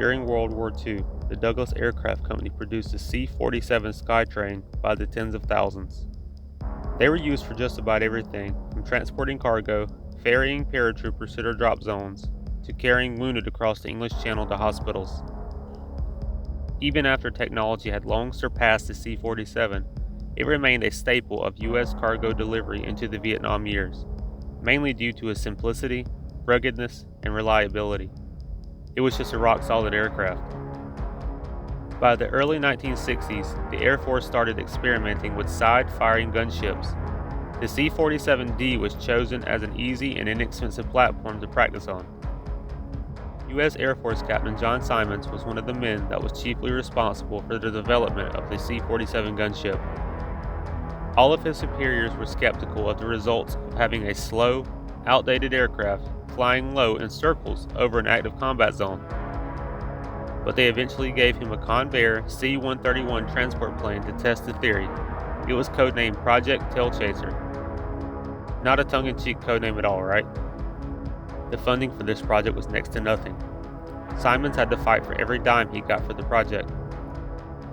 during World War II, the Douglas Aircraft Company produced the C-47 Skytrain by the tens of thousands. They were used for just about everything, from transporting cargo, ferrying paratroopers to their drop zones, to carrying wounded across the English Channel to hospitals. Even after technology had long surpassed the C-47, it remained a staple of U.S. cargo delivery into the Vietnam years, mainly due to its simplicity, ruggedness, and reliability. It was just a rock-solid aircraft. By the early 1960s, the Air Force started experimenting with side-firing gunships. The C-47D was chosen as an easy and inexpensive platform to practice on. U.S. Air Force Captain John Simons was one of the men that was chiefly responsible for the development of the C-47 gunship. All of his superiors were skeptical of the results of having a slow, outdated aircraft flying low in circles over an active combat zone. But they eventually gave him a Convair C-131 transport plane to test the theory. It was codenamed Project Tailchaser. Not a tongue-in-cheek codename at all, right? The funding for this project was next to nothing. Simons had to fight for every dime he got for the project.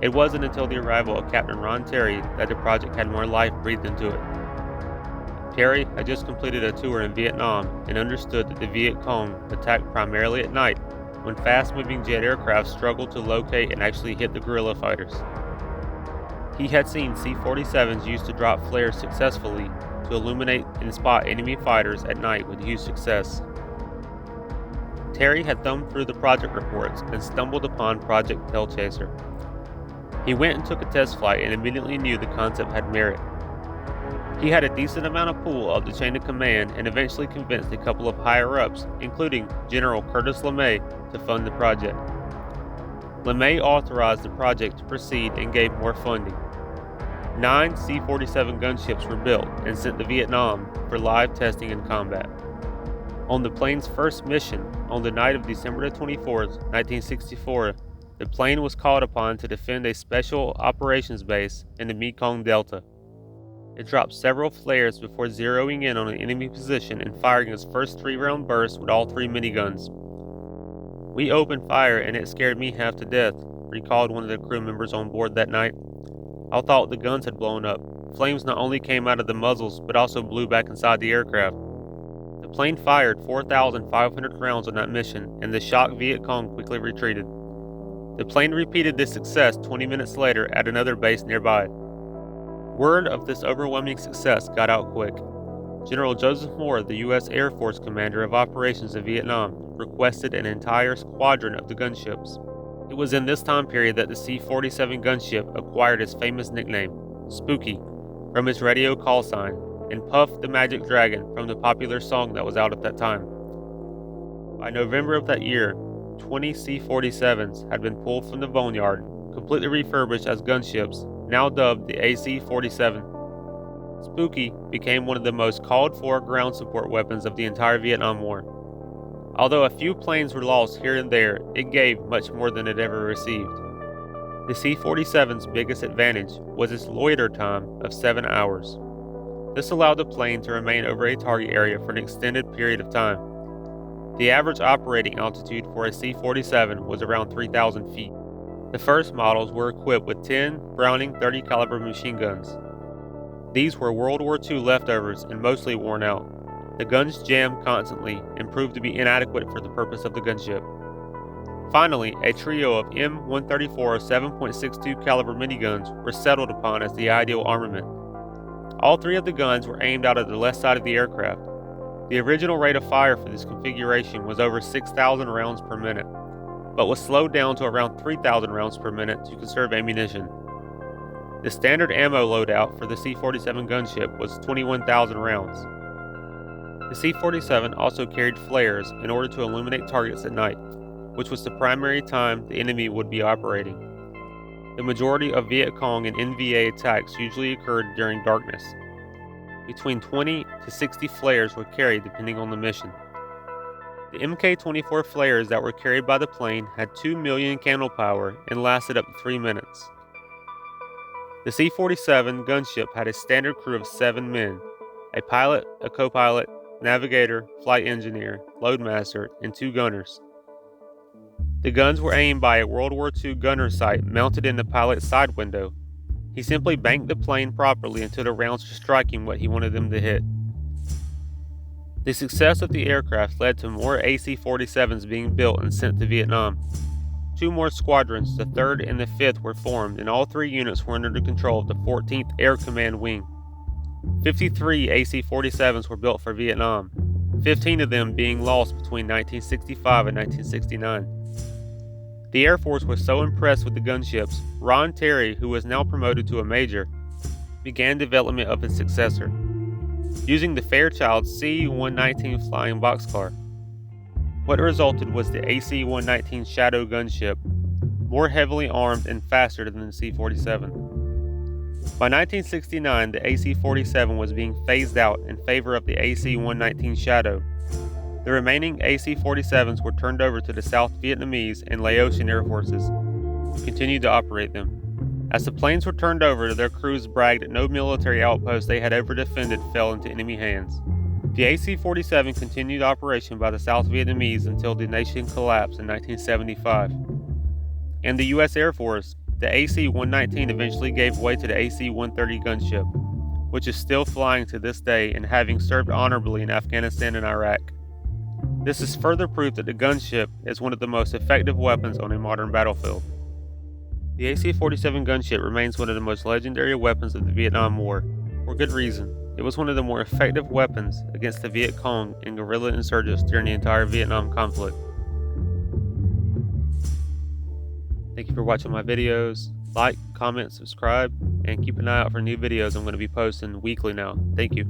It wasn't until the arrival of Captain Ron Terry that the project had more life breathed into it. Terry had just completed a tour in Vietnam and understood that the Viet-Cong attacked primarily at night, when fast-moving jet aircraft struggled to locate and actually hit the guerrilla fighters. He had seen C-47s used to drop flares successfully to illuminate and spot enemy fighters at night with huge success. Terry had thumbed through the project reports and stumbled upon Project Tailchaser. He went and took a test flight and immediately knew the concept had merit. He had a decent amount of pull up the chain of command and eventually convinced a couple of higher-ups, including General Curtis LeMay, to fund the project. LeMay authorized the project to proceed and gave more funding. 9 C-47 gunships were built and sent to Vietnam for live testing and combat. On the plane's first mission, on the night of December 24, 1964, the plane was called upon to defend a special operations base in the Mekong Delta. It dropped several flares before zeroing in on an enemy position and firing its first 3-round burst with all 3 miniguns. "We opened fire and it scared me half to death," recalled one of the crew members on board that night. "I thought the guns had blown up. Flames not only came out of the muzzles but also blew back inside the aircraft." The plane fired 4,500 rounds on that mission, and the shocked Viet-Cong quickly retreated. The plane repeated this success 20 minutes later at another base nearby. Word of this overwhelming success got out quick. General Joseph Moore, the U.S. Air Force Commander of Operations in Vietnam, requested an entire squadron of the gunships. It was in this time period that the C-47 gunship acquired its famous nickname, Spooky, from its radio call sign, and Puff the Magic Dragon from the popular song that was out at that time. By November of that year, 20 C-47s had been pulled from the boneyard, completely refurbished as gunships, now dubbed the AC-47. Spooky became one of the most called-for ground support weapons of the entire Vietnam War. Although a few planes were lost here and there, it gave much more than it ever received. The C-47's biggest advantage was its loiter time of 7 hours. This allowed the plane to remain over a target area for an extended period of time. The average operating altitude for a C-47 was around 3,000 feet. The first models were equipped with 10 Browning .30 caliber machine guns. These were World War II leftovers and mostly worn out. The guns jammed constantly and proved to be inadequate for the purpose of the gunship. Finally, a trio of M134 7.62 caliber miniguns were settled upon as the ideal armament. All 3 of the guns were aimed out of the left side of the aircraft. The original rate of fire for this configuration was over 6,000 rounds per minute, but was slowed down to around 3,000 rounds per minute to conserve ammunition. The standard ammo loadout for the C-47 gunship was 21,000 rounds. The C-47 also carried flares in order to illuminate targets at night, which was the primary time the enemy would be operating. The majority of Viet-Cong and NVA attacks usually occurred during darkness. Between 20 to 60 flares were carried depending on the mission. The Mk-24 flares that were carried by the plane had 2 million candle power and lasted up to 3 minutes. The C-47 gunship had a standard crew of 7 men, a pilot, a co-pilot, navigator, flight engineer, loadmaster, and 2 gunners. The guns were aimed by a World War II gunner sight mounted in the pilot's side window. He simply banked the plane properly until the rounds were striking what he wanted them to hit. The success of the aircraft led to more AC-47s being built and sent to Vietnam. 2 more squadrons, the 3rd and the 5th, were formed, and all 3 units were under the control of the 14th Air Command Wing. 53 AC-47s were built for Vietnam, 15 of them being lost between 1965 and 1969. The Air Force was so impressed with the gunships, Ron Terry, who was now promoted to a major, began development of his successor, using the Fairchild C-119 flying boxcar. What resulted was the AC-119 Shadow gunship, more heavily armed and faster than the C-47. By 1969, the AC-47 was being phased out in favor of the AC-119 Shadow. The remaining AC-47s were turned over to the South Vietnamese and Laotian Air Forces, who continued to operate them. As the planes were turned over, their crews bragged that no military outpost they had ever defended fell into enemy hands. The AC-47 continued operation by the South Vietnamese until the nation collapsed in 1975. In the U.S. Air Force, the AC-119 eventually gave way to the AC-130 gunship, which is still flying to this day and having served honorably in Afghanistan and Iraq. This is further proof that the gunship is one of the most effective weapons on a modern battlefield. The AC-47 gunship remains one of the most legendary weapons of the Vietnam War, for good reason. It was one of the more effective weapons against the Viet-Cong and guerrilla insurgents during the entire Vietnam conflict. Thank you for watching my videos. Like, comment, subscribe, and keep an eye out for new videos I'm going to be posting weekly now. Thank you.